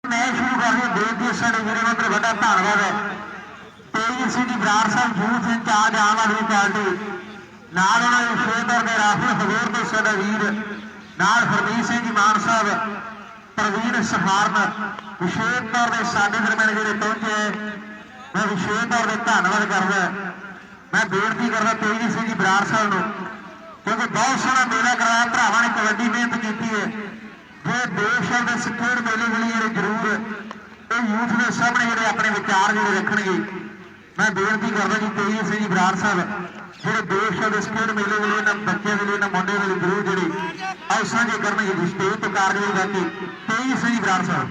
मैं शुरू कर रही बेनती साढ़े मेरे मतलब बड़ा धन्यवाद है तेज सिंह जी बराड़ साहब यूथ इंचार्ज आम आदमी पार्टी नाल उन्होंने विशेष तौर पर राहुल हजूर तो साडा वीर नाल हरमीत सिंह जी मान साहब प्रवीण सफारन विशेष तौर पर साडे दरम्यान ਜਿਹੜੇ पहुंचे मैं विशेष तौर पर धन्यवाद करदा मैं बेनती करदा तेज सिंह जी बराड़ साहब ਨੂੰ क्योंकि बहुत सोहना मेला कराया भरावां ने कबड्डी मेहनत की है जो देश के सिक्खेड़ मेले वाली जरूर यूथ के सामने जो अपने विचार जो रखणगे मैं बेनती करदा जी तेज सिंह जी बराड़ साहब जो देश के सिक्खेड़ मेले वाले इन्होंने बच्चों के लिए इन्होंने मुंडे वाले जरूर जी आओ साझे करनगे जी स्टेज तो कारवाई करके तेज सिंह जी बराड़ साहब।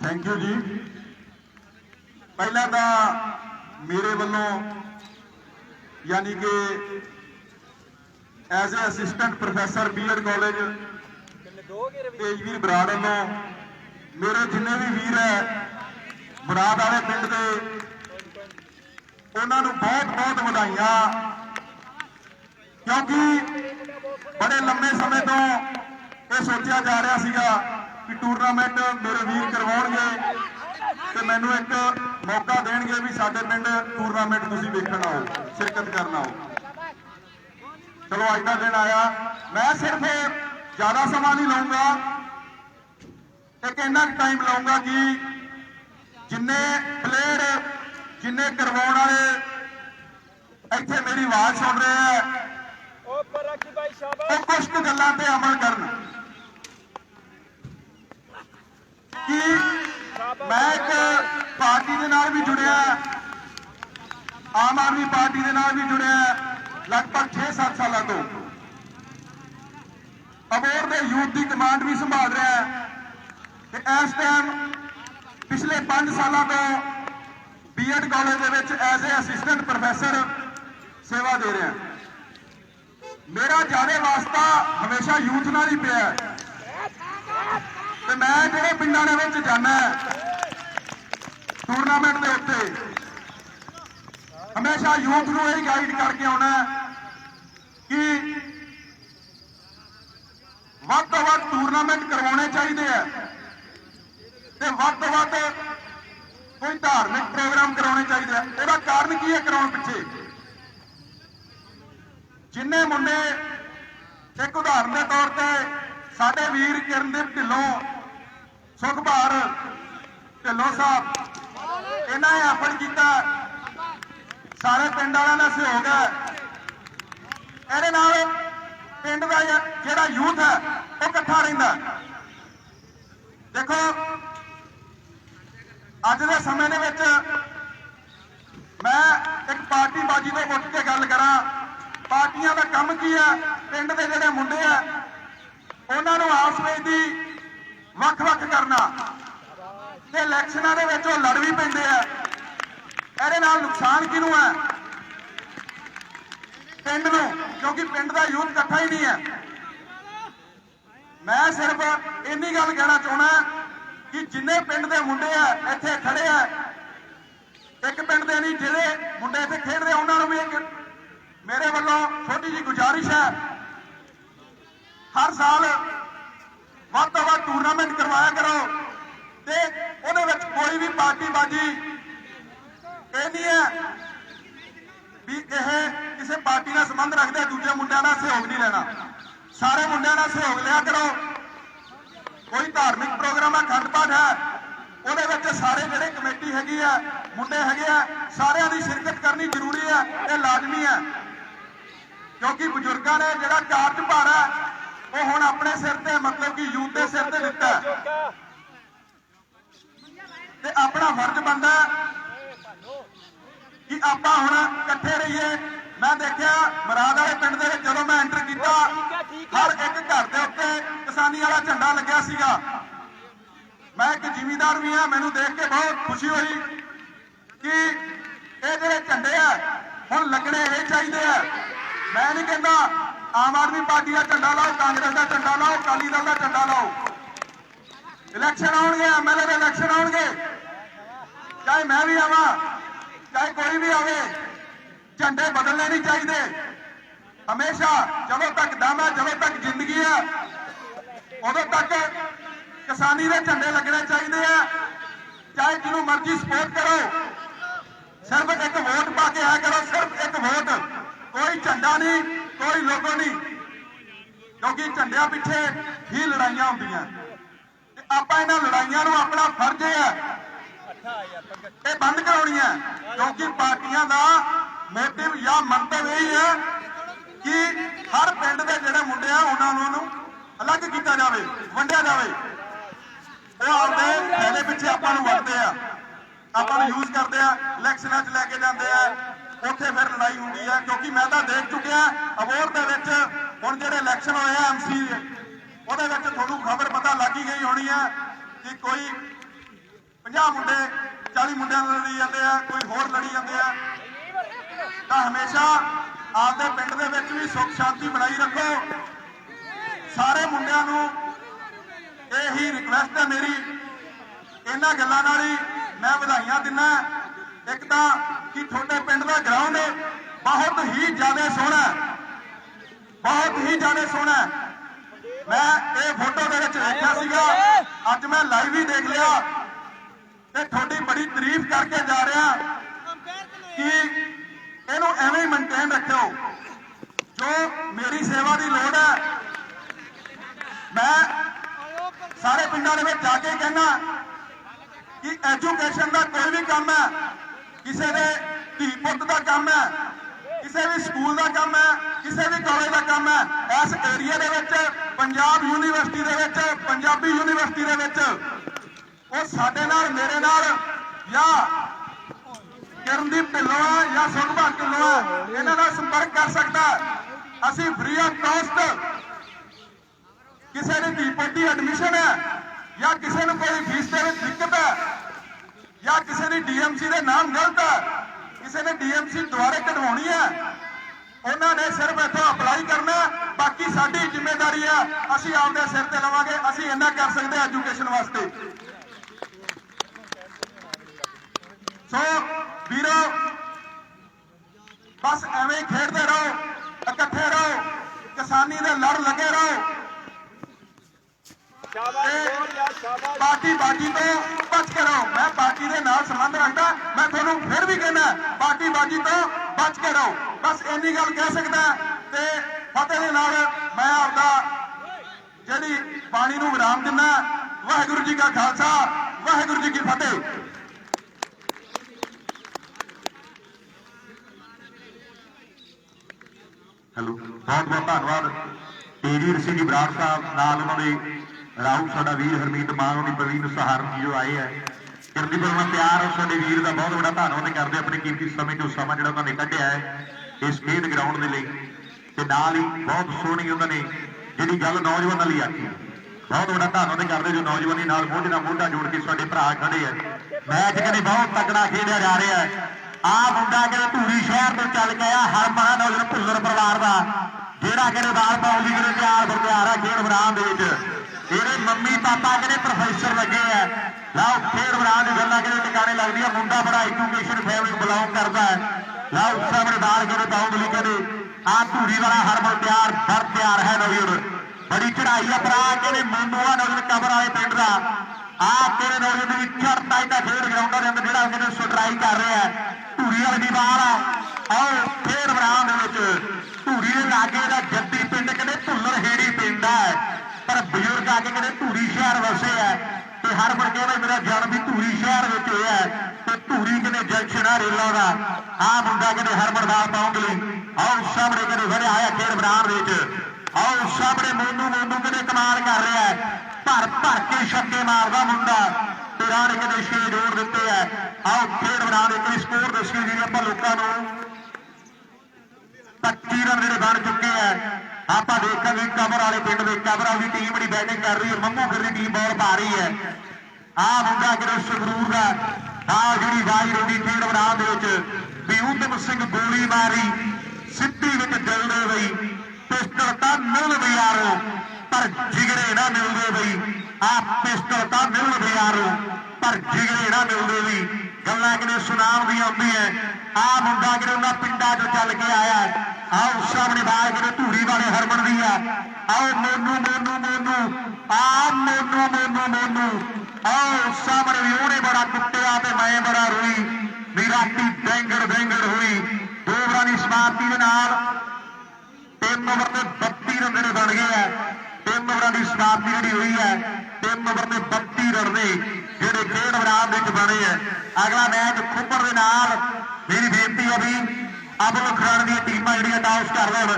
थैंक यू जी। पहला तो मेरे वालों यानी कि as a assistant professor BEd college Tejveer Brar वालों मेरे जिन्ने भी वीर है मुराद वाले पिंड के उन्होंने बहुत बहुत बधाइयां क्योंकि बड़े लंबे समय तो यह सोचा जा रहा सीगा कि टूरनामेंट मेरे वीर करवाउणगे ते मैनू एक मौका देणगे भी साडे पिंड टूरनामेंट तुसीं वेखण आओ शिरकत करना आओ। चलो अज का दिन आया मैं सिर्फ ज्यादा समा नहीं लाऊंगा एक इन्ना टाइम लाऊंगा कि जिन्ने प्लेयर जिन्ने करवाउण वाले इत्थे मेरी आवाज सुन रहे हैं वो कुछ कुछ गल्लां ते अमल करन कि मैं एक पार्टी के नाल भी जुड़िया आम आदमी पार्टी के नाल भी जुड़िया लगभग 6-7 साल तो अबोर के यूथ की कमांड भी संभाल रहा है इस टाइम पिछले 5 सालों तो BEd college as a assistant professor सेवा दे रहा है। मेरा ज्यादा वास्ता हमेशा यूथ नाल ही पिया ते मैं जो पिंडां दे विच जाना टूरनामेंट के उत्ते हमेशा यूथ को यही गाइड करके आना कि वध तो वध टूरनामेंट करवाने चाहिए ते वध तो वध कोई धार्मिक प्रोग्राम करवाने चाहिए। इसका कारण की है कराने पिछे जिन्ने मुंडे एक उदाहरण के तौर पर साडे वीर किरणदीप ढिल्लों सुखबार ढिल्लों साहब इन्होंने एफर्ट किया सारे पिंड वालों का सहयोग है ये पिंड का जोड़ा यूथ है वो इकट्ठा रहिंदा। देखो अज के समय के मैं एक पार्टीबाजी तो उठ के गल करा पार्टियां का काम की है पिंड के जोड़े मुंडे है उन्होंने आपस में दी वख-वख करना ते इलैक्शनां दे विच लड़ भी पैंदे है ਇਹਦੇ ਨਾਲ नुकसान किनू है पिंड नूं क्योंकि पिंड का यूथ इकट्ठा ही नहीं है। मैं सिर्फ इन्नी गल कहना चाहना कि जिन्ने पिंड के मुंडे है इत्थे खड़े है एक पिंड के नहीं जिहड़े मुंडे इत्थे खेडदे उन्होंने भी एक मेरे वालों छोटी जी गुजारिश है हर साल वध तो वध टूरनामेंट करवाया करो ते उहदे विच कोई भी पार्टीबाजी ये नहीं है भी यह किसी पार्टी का संबंध रखते दूजे मुंडिया का सहयोग नहीं लेना सारे मुंडिया का सहयोग लिया करो। कोई धार्मिक प्रोग्राम है अखंड पाठ है वो सारे जोड़े कमेटी हैगी है मुंडे है सारिया की शिरकत करनी जरूरी है ये लाजमी है क्योंकि बजुर्गों ने जोड़ा चार्ज भारा वो हुण अपने सिर से मतलब कि यूथ के सिर से दिता ते अपना फर्ज बनता कि आप हुण इकट्ठे रहिए। मैं देखा मराद वाले पिंड दे विच जदों मैं एंटर किया हर एक घर के उत्ते किसानी वाला झंडा लग्या सीगा। मैं एक जिमीदार भी हाँ मैनूं देख के बहुत खुशी हुई कि ये जिहड़े झंडे है हुण लगने ये चाहिए है। मैं नहीं कहता आम आदमी पार्टी का झंडा लाओ कांग्रेस का झंडा लाओ अकाली दल का झंडा लाओ इलैक्शन आउणगे MLA के इलैक्शन आउणगे चाहे मैं भी आवां चाहे कोई भी आवे झंडे बदलने नहीं चाहिए। हमेशा जदों तक दम है जदों तक जिंदगी है ਉਦੋਂ ਤੱਕ ਕਿਸਾਨੀ ਦੇ ਝੰਡੇ ਲੱਗਣੇ ਚਾਹੀਦੇ ਆ। ਚਾਹੇ ਜਿਹਨੂੰ ਮਰਜ਼ੀ ਸਪੋਰਟ ਕਰੋ, ਸਿਰਫ ਇੱਕ ਵੋਟ ਪਾ ਕੇ ਆਇਆ ਕਰੋ, ਸਿਰਫ ਇੱਕ ਵੋਟ, ਕੋਈ ਝੰਡਾ ਨਹੀਂ, ਕੋਈ ਲੋਗੋ ਨਹੀਂ, ਕਿਉਂਕਿ ਝੰਡਿਆਂ ਪਿੱਛੇ ਹੀ ਲੜਾਈਆਂ ਹੁੰਦੀਆਂ ਤੇ ਆਪਾਂ ਇਹਨਾਂ ਲੜਾਈਆਂ ਨੂੰ ਆਪਣਾ ਫਰਜ਼ ਹੈ ਇਹ ਬੰਦ ਕਰਾਉਣੀਆਂ, ਕਿਉਂਕਿ ਪਾਰਟੀਆਂ ਦਾ ਮੋਟਿਵ ਜਾਂ ਮੰਤਵ ਇਹ ਹੈ ਕਿ ਹਰ ਪਿੰਡ ਦੇ ਜਿਹੜੇ ਮੁੰਡੇ ਆ ਉਹਨਾਂ ਨੂੰ ਅਲੱਗ ਕੀਤਾ ਜਾਵੇ, ਵੰਡਿਆ ਜਾਵੇ। ਉਹ ਆਪਦੇ ਫਾਇਦੇ ਪਿੱਛੇ ਆਪਾਂ ਨੂੰ ਵਰਤਦੇ ਆ, ਆਪਾਂ ਨੂੰ ਯੂਜ਼ ਕਰਦੇ ਆ, ਇਲੈਕਸ਼ਨਾਂ 'ਚ ਲੈ ਕੇ ਜਾਂਦੇ ਆ, ਉੱਥੇ ਫਿਰ ਲੜਾਈ ਹੁੰਦੀ ਹੈ। ਕਿਉਂਕਿ ਮੈਂ ਤਾਂ ਦੇਖ ਚੁੱਕਿਆ ਅਬੋਹਰ ਦੇ ਵਿੱਚ ਹੁਣ ਜਿਹੜੇ ਇਲੈਕਸ਼ਨ ਹੋਏ ਆ MC ਉਹਦੇ ਵਿੱਚ ਤੁਹਾਨੂੰ ਖਬਰ ਪਤਾ ਲੱਗ ਹੀ ਗਈ ਹੋਣੀ ਹੈ ਕਿ ਕੋਈ 50 ਮੁੰਡੇ 40 ਮੁੰਡਿਆਂ ਨਾਲ ਲੜੀ ਜਾਂਦੇ ਆ, ਕੋਈ ਹੋਰ ਲੜੀ ਜਾਂਦੇ ਆ। ਤਾਂ ਹਮੇਸ਼ਾ ਆਪਦੇ ਪਿੰਡ ਦੇ ਵਿੱਚ ਵੀ ਸੁੱਖ ਸ਼ਾਂਤੀ ਬਣਾਈ ਰੱਖੋ। ਸਾਰੇ ਮੁੰਡਿਆਂ ਨੂੰ ਇਹੀ ਰਿਕੁਐਸਟ ਹੈ ਮੇਰੀ, ਇਹਨਾਂ ਗੱਲਾਂ ਨਾਲ ਹੀ ਮੈਂ ਵਧਾਈਆਂ ਦਿੰਦਾ। ਇੱਕ ਤਾਂ ਕਿ ਤੁਹਾਡੇ ਪਿੰਡ ਦਾ ਗਰਾਊਂਡ ਬਹੁਤ ਹੀ ਜ਼ਿਆਦਾ ਸੋਹਣਾ, ਬਹੁਤ ਹੀ ਜ਼ਿਆਦਾ ਸੋਹਣਾ। ਮੈਂ ਇਹ ਫੋਟੋ ਦੇ ਵਿੱਚ ਦੇਖਿਆ ਸੀਗਾ, ਅੱਜ ਮੈਂ ਲਾਈਵ ਹੀ ਦੇਖ ਲਿਆ ਤੇ ਤੁਹਾਡੀ ਬੜੀ ਤਾਰੀਫ ਕਰਕੇ ਜਾ ਰਿਹਾ ਕਿ ਇਹਨੂੰ ਐਵੇਂ ਹੀ ਮੇਨਟੇਨ ਰੱਖਿਓ। ਜੋ ਮੇਰੀ ਸੇਵਾ ਦੀ ਲੋੜ ਹੈ, ਮੈਂ ਸਾਰੇ ਪਿੰਡਾਂ ਦੇ ਵਿੱਚ ਜਾ ਕੇ ਕਹਿਣਾ ਕਿ ਐਜੂਕੇਸ਼ਨ ਦਾ ਕੋਈ ਵੀ ਕੰਮ ਹੈ, ਕਿਸੇ ਦੇ ਧੀ ਪੁੱਤ ਦਾ ਕੰਮ ਹੈ, ਕਿਸੇ ਵੀ ਸਕੂਲ ਦਾ ਕੰਮ ਹੈ, ਕਿਸੇ ਵੀ ਕਾਲਜ ਦਾ ਕੰਮ ਹੈ, ਇਸ ਏਰੀਆ ਦੇ ਵਿੱਚ ਪੰਜਾਬ ਯੂਨੀਵਰਸਿਟੀ ਦੇ ਵਿੱਚ, ਪੰਜਾਬੀ ਯੂਨੀਵਰਸਿਟੀ ਦੇ ਵਿੱਚ ਉਹ ਸਾਡੇ ਨਾਲ, ਮੇਰੇ ਨਾਲ ਜਾਂ ਕਿਰਨਦੀਪ ਢਿੱਲੋਂ ਜਾਂ ਸੁਖਭਾਗ ਢਿੱਲੋਂ ਇਹਨਾਂ ਨਾਲ ਸੰਪਰਕ ਕਰ ਸਕਦਾ। ਅਸੀਂ ਫ੍ਰੀ ਆਫ ਕਾਸਟ ਕਿਸੇ ਦੀ ਧੀ ਪੁੱਤ ਦੀ ਐਡਮਿਸ਼ਨ ਹੈ ਜਾਂ ਕਿਸੇ ਨੂੰ ਕੋਈ ਫੀਸ ਦੇ ਵਿੱਚ ਦਿੱਕਤ ਹੈ ਜਾਂ ਕਿਸੇ ਦੀ DMC ਦੇ ਨਾਮ ਗਲਤ ਹੈ, ਕਿਸੇ ਨੇ DMC ਦੁਆਰੇ ਕਢਵਾਉਣੀ ਹੈ, ਉਹਨਾਂ ਨੇ ਸਿਰਫ ਇੱਥੋਂ ਅਪਲਾਈ ਕਰਨਾ। ਬਾਕੀ ਸਾਡੀ ਜ਼ਿੰਮੇਵਾਰੀ ਹੈ, ਅਸੀਂ ਆਪਦੇ ਸਿਰ ਤੇ ਲਵਾਂਗੇ। ਅਸੀਂ ਇੰਨਾ ਕਰ ਸਕਦੇ ਐਜੂਕੇਸ਼ਨ ਵਾਸਤੇ। ਸੋ ਵੀਰੋ, ਬਸ ਐਵੇਂ ਹੀ ਖੇਡਦੇ ਰਹੋ, ਇਕੱਠੇ ਰਹੋ, ਕਿਸਾਨੀ ਦੇ ਲੜ ਲੱਗੇ ਰਹੋ। ਪਾਰਟੀ ਬਾਜੀ ਤੋਂ ਬਚ ਕੇ ਰਹੋ। ਮੈਂ ਪਾਰਟੀ ਦੇ ਨਾਲ ਸੰਬੰਧ ਰੱਖਦਾ, ਮੈਂ ਤੁਹਾਨੂੰ ਫਿਰ ਵੀ ਕਹਿਣਾ ਪਾਰਟੀ ਬਾਜੀ ਤੋਂ ਬਚ ਕੇ ਰਹੋ। ਬਸ ਇੰਨੀ ਗੱਲ ਕਹਿ ਸਕਦਾ ਤੇ ਫਤਿਹ ਦੇ ਨਾਲ ਮੈਂ ਆਪਦਾ ਜਿਹੜੀ ਬਾਣੀ ਨੂੰ ਵਿਰਾਮ ਦਿੰਦਾ। ਵਾਹਿਗੁਰੂ ਜੀ ਕਾ ਖਾਲਸਾ, ਵਾਹਿਗੁਰੂ ਜੀ ਕੀ ਫਤਿਹ। ਹੈਲੋ, ਬਹੁਤ ਬਹੁਤ ਧੰਨਵਾਦ ਤੇਜਵੀਰ ਸਿੰਘ ਜੀ ਬਰਾੜ ਸਾਹਿਬ, ਨਾਲ ਉਹਨਾਂ ਦੇ ਰਾਹੁਲ ਸਾਡਾ ਵੀਰ, ਹਰਮੀਤ ਮਾਨ ਉਹਦੀ ਪ੍ਰਵੀਨ ਸਹਾਰਨ ਜੀ ਜੋ ਆਏ ਹੈ। ਕਿਰਦੀਪੁਰ ਨਾਲ ਪਿਆਰ ਸਾਡੇ ਵੀਰ ਦਾ ਬਹੁਤ ਵੱਡਾ ਧੰਨਵਾਦ ਕਰਦੇ, ਆਪਣੇ ਕੀਮਤੀ ਸਮੇਂ ਤੋਂ ਸਮਾਂ ਜਿਹੜਾ ਉਹਨਾਂ ਨੇ ਕੱਢਿਆ ਹੈ ਇਸ ਖੇਡ ਗਰਾਊਂਡ ਦੇ ਲਈ। ਤੇ ਨਾਲ ਹੀ ਬਹੁਤ ਸੋਹਣੀ ਉਹਨਾਂ ਨੇ ਜਿਹੜੀ ਗੱਲ ਨੌਜਵਾਨਾਂ ਲਈ ਆਖੀ, ਬਹੁਤ ਵੱਡਾ ਧੰਨਵਾਦ ਕਰਦੇ ਜੋ ਨੌਜਵਾਨੀ ਨਾਲ ਮੋਢੇ ਨਾਲ ਮੋਢਾ ਜੋੜ ਕੇ ਸਾਡੇ ਭਰਾ ਖੜੇ ਹੈ। ਮੈਚ ਕਹਿੰਦੇ ਬਹੁਤ ਤਕੜਾ ਖੇਡਿਆ ਜਾ ਰਿਹਾ ਹੈ। ਆਹ ਮੁੰਡਾ ਕਹਿੰਦੇ ਧੂਰੀ ਸ਼ਹਿਰ ਤੋਂ ਚੱਲ ਕੇ ਆਇਆ, ਹਰਮਨ ਨੌਜਵਾਨ ਭੁੱਲਰ ਪਰਿਵਾਰ ਦਾ, ਜਿਹੜਾ ਕਹਿੰਦੇ ਬਾਲ ਪਾਉਣ ਦੀ ਕਹਿੰਦੇ ਤਿਆਰ ਹੈ ਖੇਡ ਮੈਦਾਨ ਦੇ ਵਿੱਚ। ਇਹਦੇ ਮੰਮੀ ਪਾਪਾ ਕਹਿੰਦੇ ਪ੍ਰੋਫੈਸਰ ਲੱਗੇ ਆ। ਲਓ ਖੇਡ ਮੈਦਾਨ ਦੀ ਗੱਲਾਂ ਕਹਿੰਦੇ ਟਿਕਾਣੇ ਲੱਗਦੀਆਂ। ਮੁੰਡਾ ਬੜਾ ਐਜੂਕੇਸ਼ਨ ਫੈਮਿਲੀ ਨੂੰ ਬਿਲੋਂਗ ਕਰਦਾ ਹੈ। ਲਓ ਸਾਹਮਣੇ ਦਾਲ ਕਹਿੰਦੇ ਪਾਉਣ ਲਈ ਕਹਿੰਦੇ ਆਹ ਧੂਰੀ ਵਾਲਾ ਹਰਮਨ ਤਿਆਰ ਹੈ ਨੌਜਵਾਨ। ਬੜੀ ਚੜਾਈ ਆ ਭਰਾ ਕਹਿੰਦੇ ਮੋਨੂਆ ਨੌਜਵਾਨ ਕਬਰ ਵਾਲੇ ਪਿੰਡ ਦਾ। ਆਹ ਕਿਹੜੇ ਨੌਜਵਾਨ ਦੀ ਚੜ੍ਹਤਾ ਇਹਦਾ ਖੇਡ ਗਰਾਊਂਡਾਂ ਦੇ ਅੰਦਰ ਜਿਹੜਾ ਕਹਿੰਦੇ ਸਟਰਾਈ ਕਰ ਰਿਹਾ ਹੈ। ਧੂਰੀ ਵਾਲੀ ਦੀ ਬਾਲ ਆ। ਆਓ ਖੇਡ ਮੈਦਾਨ ਦੇ ਵਿੱਚ ਧੂਰੀ ਦੇ ਲਾਗੇ ਦਾ ਜੱਦੀ ਪਿੰਡ ਕਹਿੰਦੇ ਭੁੱਲਰ ਹੇੜੀ ਪਿੰਡ ਹੈ, ਪਰ ਬਜ਼ੁਰਗ ਆ ਕੇ ਕਹਿੰਦੇ ਧੂਰੀ ਸ਼ਹਿਰ ਵਸੇ ਹੈ। ਤੇ ਹਰ ਮੁੜ ਕਹਿੰਦੇ ਮੇਰਾ ਜਨਮ ਵੀ ਧੂਰੀ ਸ਼ਹਿਰ ਵਿੱਚ ਹੋਇਆ ਤੇ ਧੂਰੀ ਕਹਿੰਦੇ ਜੰਕਸ਼ਨ ਆ ਰੇਲਾਂ ਦਾ। ਆਹ ਮੁੰਡਾ ਕਹਿੰਦੇ ਹਰਮਨ ਬਾਲ ਪਾਉਣ ਲਈ ਆਓ ਸਾਹਮਣੇ ਕਹਿੰਦੇ ਵਧਿਆ ਆਇਆ ਖੇਡ ਮੈਦਾਨ ਵਿੱਚ। ਆਓ ਸਾਹਮਣੇ ਮੋਨੂ ਕਹਿੰਦੇ ਕਮਾਲ ਕਰ ਰਿਹਾ ਹੈ, ਭਰ ਕੇ ਛੱਕੇ ਮਾਰਦਾ ਮੁੰਡਾ ਤੇ ਰਾਣੇ ਕਹਿੰਦੇ 6 ਜੋੜ ਦਿੱਤੇ ਹੈ। ਆਓ ਖੇਡ ਮੈਦਾਨ ਇੱਕ ਸਕੋਰ ਦੱਸੀ ਜੀ ਆਪਾਂ ਲੋਕਾਂ ਨੂੰ। 25 ਰਨ ਜਿਹੜੇ ਬਣ ਚੁੱਕੇ ਹੈ। ਆਪਾਂ ਦੇਖਾਂਗੇ ਕਬਰ ਵਾਲੇ ਪਿੰਡ ਦੇ ਕਬਰ ਵਾਲੀ ਟੀਮ ਬੜੀ ਬੈਟਿੰਗ ਕਰ ਰਹੀ ਹੈ, ਮੰਮੂ ਫਿਰ ਦੀ ਟੀਮ ਬਾਲ ਪਾ ਰਹੀ ਹੈ। ਆਹ ਮੁੰਡਾ ਕਿਹੜਾ ਸੰਗਰੂਰ ਦਾ, ਆਹ ਜਿਹੜੀ ਵਾਈ ਰੋਡੀ ਖੇਡ ਮੈਦਾਨ ਦੇ ਵਿੱਚ ਵੀ ਉਦਮ ਸਿੰਘ ਗੋਲੀ ਮਾਰੀ ਸਿੱਧੀ ਵਿੱਚ ਦਿਲ ਦੇ ਬਈ। ਪਿਸਟਲ ਤਾਂ ਮਿਲਦੇ ਯਾਰੋ ਪਰ ਜਿਗਰੇ ਨਾ ਮਿਲਦੇ ਬਈ। ਆਹ ਪਿਸਟਲ ਤਾਂ ਮਿਲਦੇ ਯਾਰੋ ਪਰ ਜਿਗਰੇ ਨਾ ਮਿਲਦੇ ਵੀ। ਗੱਲਾਂ ਕਿਨੇ ਸੁਨਾਮ ਦੀ ਆਉਂਦੀ ਹੈ। ਆਹ ਮੁੰਡਾ ਕਿਨੇ ਉਹਨਾਂ ਪਿੰਡਾਂ ਚੋਂ ਚੱਲ ਕੇ ਆਇਆ। ਆਓ ਸਾਹਮਣੇ ਬਾਹਰ ਕਿਨੇ ਧੂਰੀ ਵਾਲੇ ਹਰਮਨ ਦੀ ਆ। ਆਓ ਮੋਨੂ ਆਹ मोनू आओ सामने भी उन्हें बड़ा कुत्तिया ते मैं बड़ा रोई मेरा टी बैंगड़ बैंगड़ हुई 2 ओवरां की समाप्ति के नाल 3 ओवर में 32 रन ਜਿਹੜੇ बन गए है 3 ओवरां की समाप्ति जी हुई है 3 ओवर में 32 रन ने ਜਿਹੜੇ खेड मैदान ਵਿੱਚ बने है अगला मैच खुब्बर ਦੇ ਨਾਲ मेरी बेनती है भी अबल खिलाड़ी दी टीमां ਜਿਹੜੀਆਂ टॉस कर लेन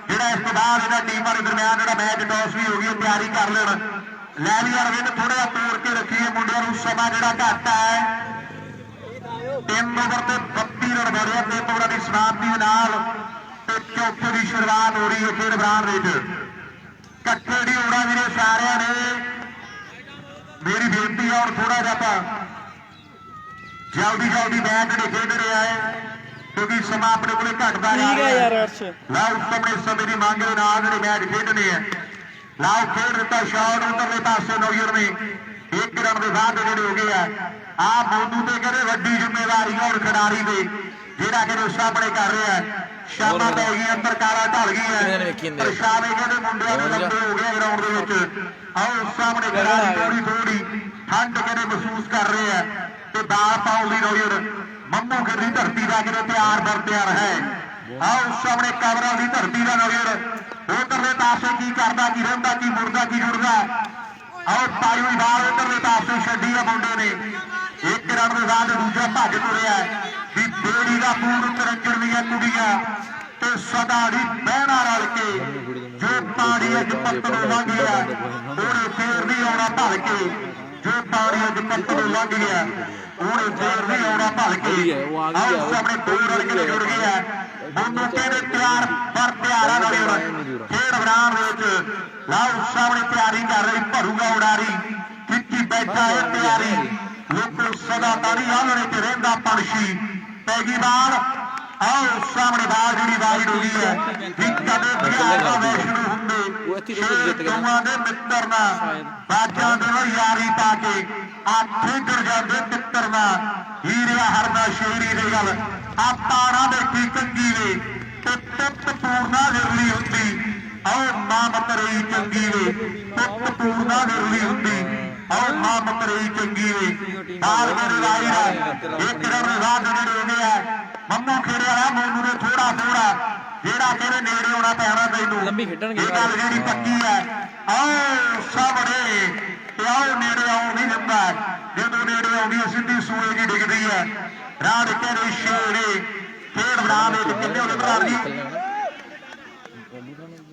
ਜਿਹੜਾ ਇਸ ਤੋਂ ਬਾਅਦ ਇਹਨਾਂ ਟੀਮਾਂ ਦੇ ਦਰਮਿਆਨ ਜਿਹੜਾ ਮੈਚ ਟੌਸ ਵੀ ਹੋ ਗਈ ਤਿਆਰੀ ਕਰ ਲੈਣ ਲੈ ਵੀ ਅਰਵਿੰਦ ਥੋੜਾ ਜਿਹਾ ਤੋੜ ਕੇ ਰੱਖੀਏ ਮੁੰਡਿਆਂ ਨੂੰ ਸਮਾਂ ਜਿਹੜਾ ਘੱਟ ਹੈ 3 ਓਵਰ ਤੇ 32 ਰਨ ਬਣੇ 3 ਓਵਰਾਂ ਦੀ ਸਮਾਪਤੀ ਦੇ ਨਾਲ ਤੇ ਚੌਥੇ ਦੀ ਸ਼ੁਰੂਆਤ ਹੋ ਰਹੀ ਹੈ ਖੇਡ ਮੈਦਾਨ ਵਿੱਚ ਇਕੱਠੇ ਦੀ ਉੜਾ ਵੀਰੇ ਸਾਰਿਆਂ ਨੇ ਮੇਰੀ ਬੇਨਤੀ ਹੈ ਔਰ ਥੋੜਾ ਜਿਹਾ ਆਪਾਂ ਜਲਦੀ ਜਲਦੀ ਮੈਚ ਜਿਹੜੇ ਖੇਡ ਰਿਹਾ ਹੈ क्योंकि समा अपने को घटता जा रहा है लाओ सामने समय की मांग के नाल ਜਿਹੜੇ मैच खेडने हैं लाओ खेड दिता शॉट उधरले पासे नौयर ने 1 रन के बाद ਜਿਹੜੇ हो गए है आ मोनू ते कहते वड्डी जिम्मेवारी और खिडारी दे ਜਿਹੜਾ ਕਿ ਸਾਹਮਣੇ ਕਰ ਰਿਹਾ ਹੈ ਸ਼ਾਮਾਂ ਪੈ ਗਈ ਅੰਦਰ ਕਾਲਾ ਢਲ ਗਈ ਹੈ ਪਰ ਸ਼ਾਮੇ ਕਹਿੰਦੇ ਮੁੰਡਿਆਂ ਦੇ ਲੰਬੇ ਹੋ ਗਏ ਗਰਾਊਂਡ ਦੇ ਵਿੱਚ ਆਓ ਸਾਹਮਣੇ ਖਿਡਾਰੀ ਥੋੜੀ ਥੋੜੀ ਠੰਡ ਕਹਿੰਦੇ ਮਹਿਸੂਸ ਕਰ ਰਹੇ ਹੈ ਤੇ ਦਾਲ ਪਾਉਣ ਲਈ ਨੌयर मम्मू गिर की धरती का कि तैयार बर तैयार है आओ सामने कबरा की धरती का नज़र उधरले पासे की करता की रहा की मुड़ता की जुड़ता आओ पाई हुई बाल उधरले पासे छड़ी है मुंडे ने 1 रन के बाद दूजा भज तुरया भी बेड़ी का पूर तरंजन दी कुड़ियां ते सदा दी बहना रल के जो पानी अज पत्तों लंघ गया उन्हें फेर नहीं आना भल के जो पानी अज पत्तों लंघ गया ਉਹਨੇ ਫੇਰ ਵੀ ਆਉਣਾ ਭਲ ਕੇ ਆਹ ਸਾਹਮਣੇ 2 ਰਨ ਕੇ ਜੁੜ ਗਿਆ ਮੋਨੂ ਕਹਿੰਦੇ ਤਿਆਰ ਪਰ ਤਿਆਰਾ ਨਾਲ ਖੇਡ ਮੈਦਾਨ ਵਿੱਚ ਲਾਓ ਸਾਹਮਣੇ ਤਿਆਰੀ ਕਰ ਰਹੀ ਭਰੂਗਾ ਉਡਾਰੀ ਕਿੱਕੀ ਬੈਠਾ ਹੈ ਤਿਆਰੀ ਲੋਕੋ ਸਦਾ ਤਾਰੀ ਆਲਣੇ ਤੇ ਰਹਿੰਦਾ ਪੰਛੀ ਪੈ ਗਈ ਬਾਲ ਆਓ ਸਾਹਮਣੇ ਬਾਲ ਜਿਹੜੀ ਵਾਈਡ ਹੋ ਗਈ ਹੈ ਵੀ ਕਦੇ ਪਿਆਰ ਦਾ ਵੈਸ਼ਨੂ ਹੁੰਦੇ ਦੋਵਾਂ ਦੇ ਮਿੱਤਰ ਨਾਲ ਬਾਜਾਂ ਦੇ ਨਾਲ ਯਾਰੀ ਪਾ ਕੇ ਆ ਠੇਕਰ ਜਾਂਦੇ ਮਿੱਤਰ ਨਾਲ ਹੀਰਿਆ ਹਰਦਾ ਸ਼ੇਰੀ ਦੇ ਗੱਲ ਆ ਤਾਣਾ ਦੇਖੀ ਚੰਗੀ ਵੇ ਤੇ ਪੁੱਤ ਪੂਰਨਾ ਵਿਰਲੀ ਹੁੰਦੀ ਆਓ ਮਾਂ ਮਤਰਈ ਚੰਗੀ ਵੇ ਪੁੱਤ ਪੂਰਨਾ ਵਿਰਲੀ ਹੁੰਦੀ ਆਓ ਮਾਂ ਮਤਰਈ ਚੰਗੀ ਵੇ ਬਾਲ ਮੇਰੇ ਰਾਈ ਦਾ 1 ਰਨ ਬਾਅਦ ਜਿਹੜੇ ਹੋ ਗਿਆ ਮੰਮੂ ਖੇੜੇ ਵਾਲਾ ਮੋਨੂ ਨੇ ਥੋੜਾ ਥੋੜਾ ਜਿਹੜਾ ਕਹਿੰਦੇ ਨੇੜੇ ਆਉਣਾ ਪੈਣਾ ਤੈਨੂੰ ਲੰਬੀ ਖੇਡਣਗੇ ਇਹ ਗੱਲ ਜਿਹੜੀ ਪੱਕੀ ਹੈ ਆਓ ਸਾਹਮਣੇ ਤੇ ਆਓ ਨੇੜੇ ਆਉਣ ਨਹੀਂ ਦਿੰਦਾ ਜਦੋਂ ਨੇੜੇ ਆਉਂਦੀ ਸਿੱਧੀ ਸੂਏ ਜੀ ਡਿੱਗਦੀ ਹੈ ਰਾਹ ਕਹਿੰਦੇ ਸ਼ੇਰੇ ਖੇਡ ਮੈਦਾਨ ਵਿੱਚ ਕਿੰਨੇ ਉਹਦੇ ਭਰਾ ਜੀ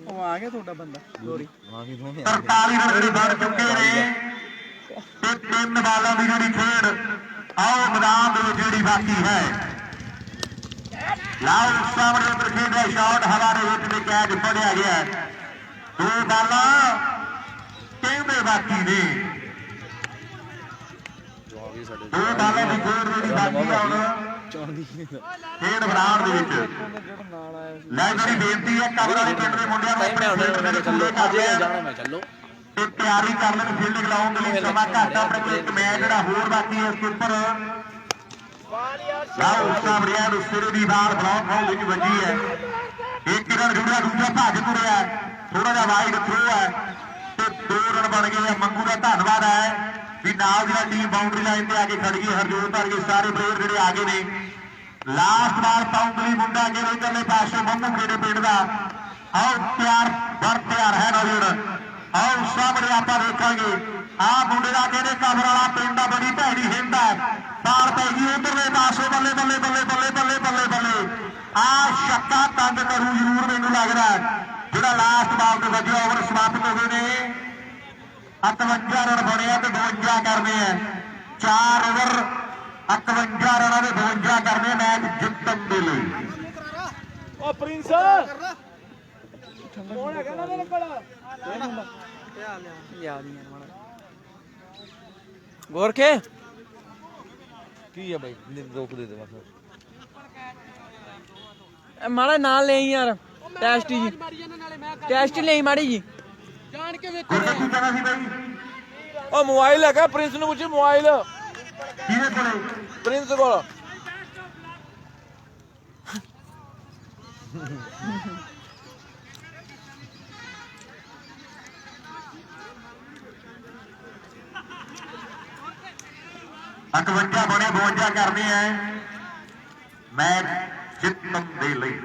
ਉਹ ਆ ਗਿਆ ਤੁਹਾਡਾ ਬੰਦਾ ਗੋਰੀ 43 ਰਨ ਜਿਹੜੇ ਬਣ ਚੁੱਕੇ ਨੇ ਤੇ 3 ਬਾਲਾਂ ਦੀ ਜਿਹੜੀ ਖੇਡ ਆਓ ਮੈਦਾਨ ਦੇ ਵਿੱਚ ਜਿਹੜੀ ਬਾਕੀ ਹੈ ਲਾਓ ਸਾਹਮਣੇ ਉੱਪਰ ਖੇਡਿਆ ਸ਼ਾਟ ਹਵਾ ਦੇ ਵਿੱਚ ਤੇ ਕੈਚ ਫੜਿਆ ਗਿਆ 2 ਬਾਲਾਂ ਕਹਿੰਦੇ ਬਾਕੀ ਨੇ 2 ਬਾਲਾਂ ਦੀ ਖੇਡ ਜਿਹੜੀ ਬਾਕੀ ਆ ਹੁਣ ਖੇਡ ਮੈਦਾਨ ਦੇ ਵਿੱਚ ਲੈ ਮੇਰੀ ਬੇਨਤੀ ਹੈ ਕਬਰ ਵਾਲੇ ਪਿੰਡ ਦੇ ਮੁੰਡਿਆਂ ਨੂੰ ਚੱਲੋ ਤੇ ਤਿਆਰੀ ਕਰ ਲੈਣ ਫੀਲਡਿੰਗ ਲਾਉਣ ਦੇ ਲਈ ਸਮਾਂ ਘੱਟ ਆਪਣੇ ਕੋਲ ਇੱਕ ਮੈਚ ਜਿਹੜਾ ਹੋਰ ਬਾਕੀ ਹੈ ਉਸ ਉੱਪਰ ਲਾਓ ਸਾਹਮਣੇ ਨੂੰ ਸਿਰੇ ਦੀ ਬਾਲ ਬਲੌਕ ਹੋਣ ਵਿੱਚ ਵੱਜੀ ਹੈ 1 ਰਨ ਜੁੜਿਆ ਦੂਜਾ ਭੱਜ ਤੁਰਿਆ ਥੋੜਾ ਜਿਹਾ ਵਾਈਡ ਥਰੋ ਹੈ ਤੇ 2 ਰਨ ਬਣ ਗਏ ਆ ਮੰਗੂ ਦਾ ਧੰਨਵਾਦ ਹੈ ਵੀ ਨਾਲ ਦੀ ਟੀਮ ਬਾਉਂਡਰੀ ਲਾਈਨ ਤੇ ਆ ਕੇ ਖੜ ਗਈ ਹਰਜੋਤ ਵਰਗੇ ਸਾਰੇ ਪਲੇਅਰ ਜਿਹੜੇ ਆ ਗਏ ਨੇ ਲਾਸਟ ਬਾਲ ਪਾਉਂਗਲੀ ਮੁੰਡਾ ਅੱਗੇ ਇਧਰਲੇ ਪਾਸੇ ਮੰਮੂ ਖੇੜੇ ਪਿੰਡ ਦਾ ਆਓ ਤਿਆਰ ਬਰ ਤਿਆਰ ਹੈ ਨੌਜਵਾਨ ਆਓ ਸਾਹਮਣੇ ਆਪਾਂ ਦੇਖਾਂਗੇ ਆਹ ਮੁੰਡੇ ਦਾ ਕਹਿੰਦੇ ਕਬਰ ਵਾਲਾ ਪਿੰਡ ਦਾ ਬੜੀ ਭੈੜੀ ਹਿੰਦ ਹੈ ਬਾਲ ਪੈ ਗਈ ਉਧਰਲੇ ਪਾਸੇ ਬੱਲੇ ਬੱਲੇ ਬੱਲੇ ਬੱਲੇ ਬੱਲੇ ਬੱਲੇ ਬੱਲੇ ਆ ਛੱਕਾ ਤੰਗ ਕਰੂ ਜ਼ਰੂਰ ਮੈਨੂੰ ਲੱਗਦਾ ਜਿਹੜਾ ਲਾਸਟ ਬਾਲ ਤੇ ਵੱਜਿਆ ਓਵਰ ਸਮਾਪਤ ਹੋ ਗਏ ਨੇ 58 ਰਨ ਬਣਿਆ ਤੇ 52 ਕਰਨੇ ਆ 4 ਓਵਰ 58 ਰਨਾਂ ਦੇ 52 ਕਰਨੇ ਮੈਚ ਜਿੱਤਣ ਦੇ ਲਈ ਓ ਪ੍ਰਿੰਸ ਕੌਣ ਹੈਗਾ ਨਾ ਮੇਰੇ ਕੋਲ ਯਾਦ ਨਹੀਂ ਮਾੜਾ ਗੋਰਖੇ ਕੀ ਆ ਬਾਈ ਰੋਕ ਦੇ ਦੇ ਬਸ ਮਾੜਾ ਨਾਲ ਲੈ ਯਾਰ ਟੈਸਟ ਜੀ ਟੈਸਟ ਲਈ ਮਾੜੀ ਜੀ ਜਾਣ ਕੇ ਵੇਖੋ ਕੀ ਕਹਣਾ ਸੀ ਬਾਈ ਉਹ ਮੋਬਾਈਲ ਹੈਗਾ ਪ੍ਰਿੰਸ ਨੂੰ ਪੁੱਛੀ ਮੋਬਾਈਲ ਕਿਹਦੇ ਕੋਲੇ ਪ੍ਰਿੰਸ ਕੋਲ 51 ਬਣੇ 52 ਕਰਨੇ ਹੈ ਮੈਚ ਜਿੱਤਣ ਦੇ ਲਈ।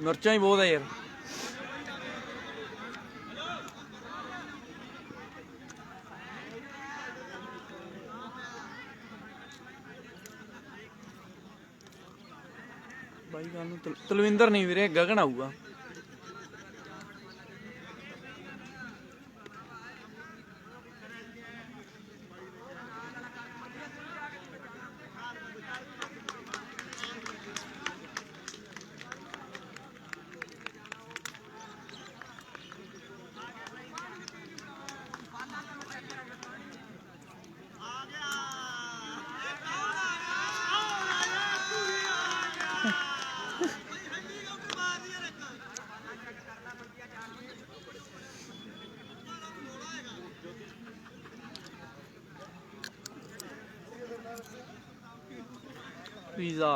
ਮਿਰਚਾਂ ਹੀ ਬਹੁਤ ਆ ਯਾਰ। ਬਾਈ ਗੱਲ ਨੂੰ ਤਲਵਿੰਦਰ ਨਹੀਂ ਵੀਰੇ, ਗਗਨ ਆਊਗਾ। ਪੀਜ਼ਾ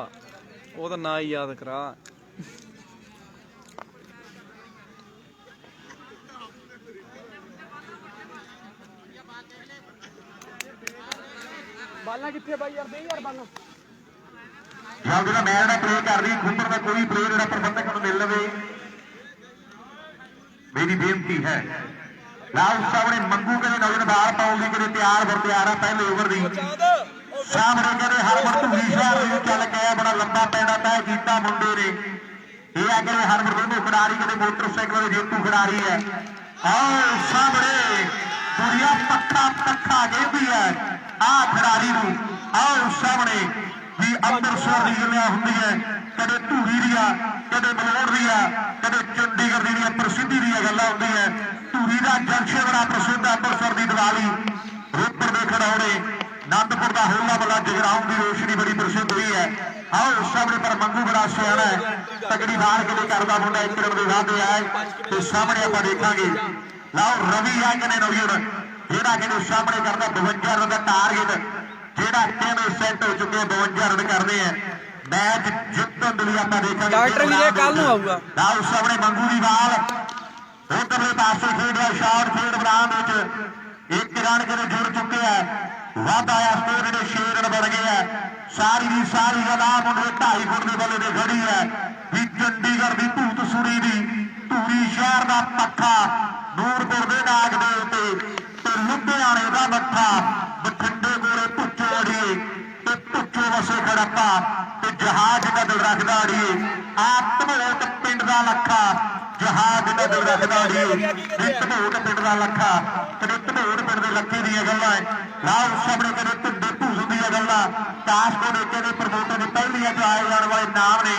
ਉਹਦਾ ਨਾਂ ਹੀ ਯਾਦ ਕਰਾ। ਬਾਲਾਂ ਕਿੱਥੇ ਬਾਈ ਯਾਰ, ਦੇ ਯਾਰ ਬਾਲਾਂ। ਜਦ ਜਿਹੜਾ ਮੈਚ ਦਾ ਪਲੇ ਕਰ ਰਹੀ ਖੁੰਬਰ ਦਾ ਕੋਈ ਪਲੇ ਜਿਹੜਾ ਪ੍ਰਬੰਧਕ ਨੂੰ ਮਿਲ ਲਵੇ ਮੇਰੀ ਬੇਨਤੀ ਹੈ। ਲਾਲ ਸਾਹਮਣੇ ਮੰਗੂ ਕਹਿੰਦੇ ਨੌਜਵਾਨ ਬਾਲ ਪਾਉਣ ਲਈ ਕਿਤੇ ਤਿਆਰ ਆ ਪਹਿਲੇ ਓਵਰ ਦੀ। ਸਾਹਮਣੇ ਕਹਿੰਦੇ ਹਰਮਨ ਧੂਰੀ ਸ਼ਹਿਰ ਨੂੰ ਚੱਲ ਕੇ ਬੜਾ ਲੰਬਾ ਪੈਂਡਾ ਤੈਅ ਕੀਤਾ ਮੁੰਡੇ ਨੇ। ਇਹ ਆ ਕਹਿੰਦੇ ਹਰਮਨ ਦੋਨੋਂ ਖਿਡਾਰੀ ਜਿਹੜੇ ਮੋਟਰਸਾਈਕਲ ਦੇ ਜੇਤੂ ਖਿਡਾਰੀ ਹੈ। ਆਹ ਸਾਹਮਣੇ ਦੁਨੀਆ ਪੱਖਾ ਕਹਿੰਦੀ ਹੈ ਆਹ ਖਿਡਾਰੀ ਨੂੰ। ਆਹ ਸਾਹਮਣੇ ਵੀ ਅੰਮ੍ਰਿਤਸਰ ਦੀ ਗੱਲਾਂ ਹੁੰਦੀ ਹੈ, ਕਦੇ ਧੂਰੀ ਦੀਆਂ, ਕਦੇ ਮਲੋੜ ਦੀਆਂ, ਕਦੇ ਚੰਡੀਗੜ੍ਹ ਦੀਆਂ ਪ੍ਰਸਿੱਧੀ ਦੀਆਂ ਗੱਲਾਂ ਹੁੰਦੀਆਂ। ਧੂਰੀ ਦਾ ਜੰਕਸ਼ਨ ਬੜਾ ਪ੍ਰਸਿੱਧ ਹੈ, ਅੰਮ੍ਰਿਤਸਰ ਦੀ ਦੀਵਾਲੀ, ਰੋਪੜ ਦੇ ਖਿਡੌਣੇ, ਆਨੰਦਪੁਰ ਦਾ ਹੋਲਾ ਮਹੱਲਾ, ਜਗਰਾਉਂ ਦੀ ਰੋਸ਼ਨੀ ਬੜੀ ਪ੍ਰਸਿੱਧ ਹੋਈ ਹੈ। ਆਓ ਉਸ ਸਾਹਮਣੇ ਪਰ ਮੰਗੂ ਬੜਾ ਸਿਆਣਾ ਹੈ, ਤਗੜੀ ਵਾਰ ਕਿਤੇ ਕਰਦਾ ਮੁੰਡਾ ਇੱਕ ਰਣ ਦੇ ਵਾਧੇ ਆਏ ਤੇ ਸਾਹਮਣੇ ਆਪਾਂ ਦੇਖਾਂਗੇ। ਲਓ ਰਵੀ ਆ ਕਹਿੰਦੇ ਨੌਜਵਾਨ ਜਿਹੜਾ ਕਿ ਸਾਹਮਣੇ ਕਰਦਾ 52 ਰਨ ਦਾ ਟਾਰਗੇਟ, ਜਿਹੜਾ ਕਹਿੰਦੇ ਸੈੱਟ ਹੋ ਚੁੱਕੇ 52 ਰਨ ਕਰਨੇ ਆ। ਮੈਚ ਜਿੱਤਣ ਦੇ ਲਈ ਆਪਾਂ ਦੇਖਾਂਗੇ। ਡਾਕਟਰ ਵੀਰੇ ਕੱਲ ਨੂੰ ਆਊਗਾ। ਲਓ ਸਾਹਮਣੇ ਮੰਗੂ ਦੀ ਬਾਲ ਉਧਰਲੇ ਪਾਸੇ ਖੇਡ ਰਿਹਾ, ਸ਼ਾਟ ਖੇਡ ਮੈਦਾਨ ਵਿੱਚ ਇੱਕ ਰਨ ਕਿਤੇ ਜੁੜ ਚੁੱਕੇ ਆ। ਵੱਧ ਆਇਆ ਸਕੋਰ ਜਿਹੜੇ 6 ਰਨ ਬਣ ਗਏ ਆ। ਸਾਰੀ ਦੀ ਸਾਰੀ ਗੱਲਾਂ ਮੁੰਡੇ 2.5 ਫੁੱਟ ਦੇ ਬੱਲੇ ਤੇ ਖੜੀ ਹੈ ਵੀ ਚੰਡੀਗੜ੍ਹ ਦੀ ਭੂਤ ਸੁਣੀ ਦੀ ਧੂਰੀ ਸ਼ਹਿਰ ਦਾ ਪੱਖਾ, ਨੂਰਪੁਰ ਦੇ ਨਾਗ ਦੇ ਉੱਤੇ ਤੇ ਲੁਧਿਆਣੇ ਦਾ ਮੱਥਾ, ਬਠਿੰਡੇ ਕੋਲੇ ਭੁੱਚੋ ਅੜੀਏ ਤੇ ਭੁੱਚੋ ਵਸੇ ਖੜੱਪਾ ਤੇ ਜਹਾਜ਼ ਦਾ ਦਿਲ ਰੱਖਦਾ ਅੜੀਏ। ਆਤਮੋਟ ਪਿੰਡ ਦਾ ਲੱਖਾ, ਜਹਾਜ਼ ਦਾ ਦਿਲ ਰੱਖਦਾ ਅੜੀਏ। ਧਮੋਟ ਪਿੰਡ ਦਾ ਲੱਖਾ, ਕਦੇ ਧਮੋਟ ਪਿੰਡ ਦੇ ਲੱਖੇ ਦੀਆਂ ਗੱਲਾਂ ਲਾਲ ਸਾਹਮਣੇ ਕਦੇ ਢਿੱਡੇ ਭੂਸ ਦੀਆਂ ਗੱਲਾਂ। ਕਾਸਕੋ ਦੇ ਕਹਿੰਦੇ ਪ੍ਰਮੋਟਰ ਦੇ ਪਹਿਲੀਆਂ ਚ ਆਏ ਜਾਣ ਵਾਲੇ ਨਾਮ ਨੇ।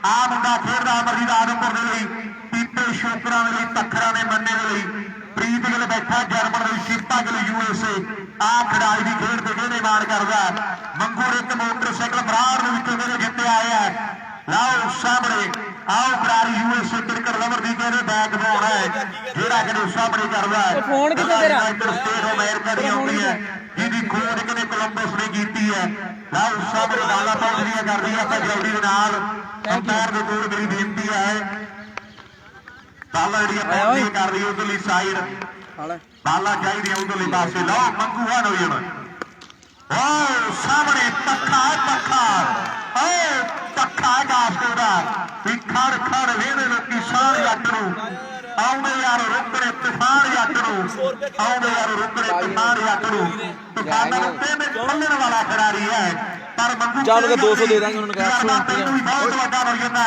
ਆ ਮੁੰਡਾ ਖੇਡਦਾ ਅਮਰਜੀਤ ਆਦਮਪੁਰ ਦੇ ਲਈ, ਪੀਪੇ ਸ਼ੋਕਰਾਂ ਦੇ ਲਈ, ਤੱਖਰਾਂ ਦੇ ਮੰਨੇ ਦੇ ਲਈ। ਪ੍ਰੀਤ ਗਿੱਲ ਬੈਠਾ ਜਰਮਨ ਦੇ, ਸ਼ਿਪਾ ਗਿੱਲ USA। ਆ ਖਿਡਾਰੀ ਦੀ ਖੇਡ ਤੇ ਕਿਹਨੇ ਮਾਣ ਕਰਦਾ। ਮੰਗੂ ਇੱਕ ਮੋਟਰਸਾਈਕਲ ਬਰਾੜ ਦੇ ਵਿੱਚੋਂ ਕਹਿੰਦੇ ਜਿੱਤੇ ਆਏ ਆ। ਲਾਓ ਸਾਹਮਣੇ ਆਓ ਖਿਡਾਰੀ USA ਕ੍ਰਿਕਟ ਲਵਰ ਦੀ ਕਹਿੰਦੇ ਬੈਕਬੋਨ ਹੈ, ਜਿਹੜਾ ਕਿ ਸਾਹਮਣੇ ਕਰਦਾ ਹੈ। ਫੋਨ ਕਿੱਥੇ ਤੇਰਾ? ਸਟੇਟ ਅਮਰੀਕਾ ਦੀ ਆਉਂਦੀ ਹੈ, ਜਿਹਦੀ ਖੋਜ ਕਹਿੰਦੇ ਕੋਲੰਬਸ ਨੇ ਕੀਤੀ ਹੈ। ਲਾਓ ਸਾਹਮਣੇ ਗਾਲਾਂ ਪਾਉਂਦੀਆਂ ਕਰਦੀ ਹੈ ਆਪਾਂ ਜਲਦੀ ਦੇ ਨਾਲ। ਅੰਪਾਇਰ ਦੇ ਕੋਲ ਮੇਰੀ ਬੇਨਤੀ ਹੈ, ਬਾਲਾ ਜਿਹੜੀ ਆਪਾਂ ਕਰ ਰਹੀ ਉਹਦੇ ਲਈ ਸਾਈਡ ਬਾਲਾ ਚਾਹੀਦੀ ਉਹਦੇ ਲਈ ਪਾਸੇ। ਲਓ ਮੰਗੂ ਆ ਨੌਜਵਾਨ, ਓ ਸਾਹਮਣੇ ਪੱਖਾ ਓ ਪੱਖਾ ਗਾਸਕੋ ਦਾ ਵੀ ਖੜ ਵੇਹਦੇ ਲੋਕੀ ਸਾਹ ਜੱਟ ਨੂੰ ਆਉਂਦੇ ਯਾਰ ਰੁਕਣੇ ਤੂਫਾਨ ਜੱਟ ਨੂੰ, ਆਉਂਦੇ ਯਾਰ ਰੁਕਣੇ ਤੂਫਾਨ ਜੱਟ ਨੂੰ। ਤੂਫਾਨਾਂ ਨੂੰ ਕਹਿੰਦੇ ਖੋਲਣ ਵਾਲਾ ਖਿਡਾਰੀ ਹੈ ਪਰ ਮੰਗੂ ਚੱਲ ਕੇ 200 ਦੇ ਦਾਂਗੇ ਉਹਨਾਂ ਨੂੰ ਕਹਿ ਤੈਨੂੰ ਵੀ ਬਹੁਤ ਵੱਡਾ ਹੋ ਜਾਂਦਾ।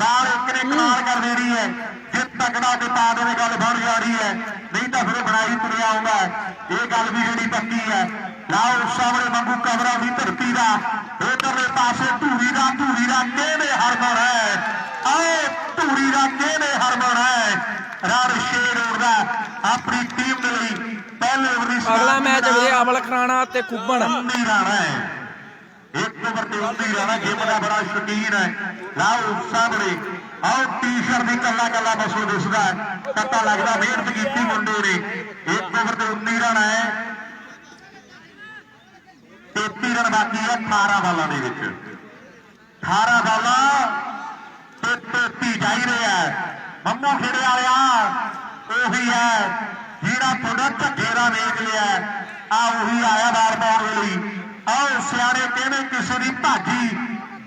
ਬਾਲ ਇੱਕ ਨੇ ਕਮਾਲ ਕਰ ਦੇਣੀ ਹੈ, ਜੇ ਤਕੜਾ ਤੇ ਪਾ ਦੇਵੇ ਗੱਲ ਬਣ ਜਾਣੀ ਹੈ, ਨਹੀਂ ਤਾਂ ਫਿਰ ਬਣਾਈ ਤੁਰਿਆ ਆਉਂਦਾ। ਇਹ ਗੱਲ ਵੀ ਜਿਹੜੀ ਪੱਕੀ ਹੈ। ਲਾਓ ਸਾਹਮਣੇ ਮੰਗੂ ਕਬਰਾਂ ਦੀ ਧਰਤੀ ਦਾ, ਉਧਰਲੇ ਪਾਸੇ ਧੂਰੀ ਦਾ ਕਿਹਨੇ ਹਰਮਨ ਹੈ। ਆਏ ਧੂਰੀ ਦਾ ਕਿਹਨੇ ਹਰਮਨ ਹੈ। ਰਨ ਸ਼ੇਰ ਉੜਦਾ ਆਪਣੀ ਟੀਮ ਦੇ ਲਈ। ਪਹਿਲੇ ਓਵਰ ਦੀ ਅਗਲਾ ਮੈਚ ਵੀਰੇ ਅਮਲ ਖਰਾਣਾ ਤੇ ਕੁੱਬਣ। 19 ਰਨ ਹੈ, ਇੱਕ ਓਵਰ ਤੇ 19 ਰਨ। ਗੇਮ ਦਾ ਬੜਾ ਸ਼ੌਕੀਨ ਹੈ। ਲਾਓ ਸਾਹਮਣੇ ਆਓ ਟੀ-ਸ਼ਰਟ ਦੀ ਕੱਲਾ ਬਸੋ ਦਿਸਦਾ, ਪਤਾ ਲੱਗਦਾ ਮਿਹਨਤ ਕੀਤੀ ਮੁੰਡੇ ਨੇ। ਇੱਕ ਓਵਰ ਤੇ 19 ਰਨ ਹੈ। ਰਨ ਬਾਕੀ ਹੈ 18 ਬਾਲਾਂ ਦੇ ਵਿੱਚ। 18 ਬਾਲਾਂ ਤੇ 33 ਜਾਈ ਰਿਹਾ ਮੰਮੂ ਖੇੜੇ ਵਾਲਿਆ ਉਹੀ ਹੈ ਜਿਹੜਾ ਤੁਹਾਡਾ ਝੱਗੇ ਦਾ ਵੇਚ ਲਿਆ ਆ ਉਹੀ ਆਇਆ ਬਾਲ ਪਾਉਣ ਦੇ ਲਈ। ਆਓ ਸਿਆਣੇ ਕਹਿੰਦੇ ਕਿਸੇ ਦੀ ਭਾਜੀ